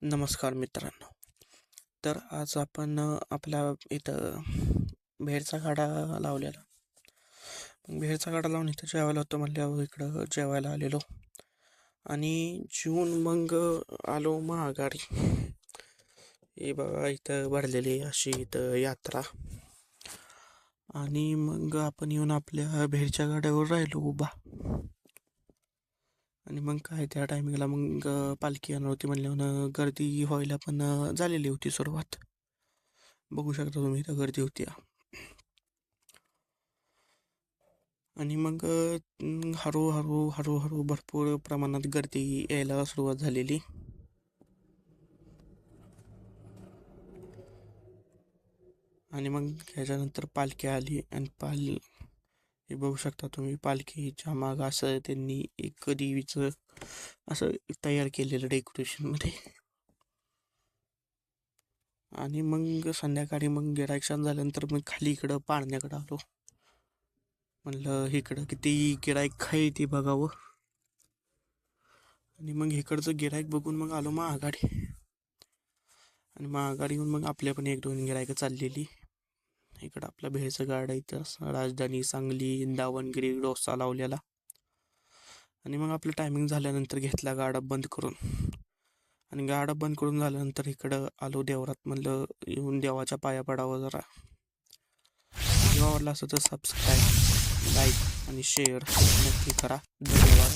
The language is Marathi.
नमस्कार मित्रांनो. तर आज आपण आपल्या इथं भेरचा गाडा लावलेला. मग भेरचा गाडा लावून इथं जेवायला होतो म्हणल्यावर इकडं जेवायला आलेलो आणि जेवून मग आलो महागारी. हे बघा इथं भरलेली अशी इथं यात्रा. आणि मग आपण येऊन आपल्या भेरच्या गाड्यावर राहिलो उभा. आणि मग काय त्या टायमिंगला मग पालखी येणार होती म्हणल्यावर गर्दी व्हायला पण झालेली होती सुरुवात. बघू शकता तुम्ही इथं गर्दी होती. आणि मग हळूहळू भरपूर प्रमाणात गर्दी यायला सुरुवात झालेली. आणि मग ह्याच्यानंतर पालखी आली आणि हे बघू शकता तुम्ही पालखीच्या माग असं त्यांनी एक देवीचं असं तयार केलेलं डेकोरेशनमध्ये. आणि मग संध्याकाळी मग गिऱ्हाईक शांत झाल्यानंतर मग खाली इकडं पाळण्याकडं आलो. म्हणलं इकडं किती गिऱ्हाईक आहे ते बघावं. आणि मग इकडचं गिऱ्हाईक बघून मग आलो महागाडी. आणि महागाडी येऊन मग आपल्या पण 1-2 गिऱ्हाईकं चाललेली. इकडं आपला भेळचं गाडा इथं राजधानी, सांगली, दावणगिरी डोसा लावलेला. आणि मग आपलं टायमिंग झाल्यानंतर घेतला गाडा बंद करून. आणि गाडा बंद करून झाल्यानंतर इकडं आलो देवरात. म्हणलं येऊन देवाच्या पाया पडावं जरा. जेव्हा आवडला असं तर सबस्क्राईब, लाईक आणि शेअर नक्की करा. धन्यवाद.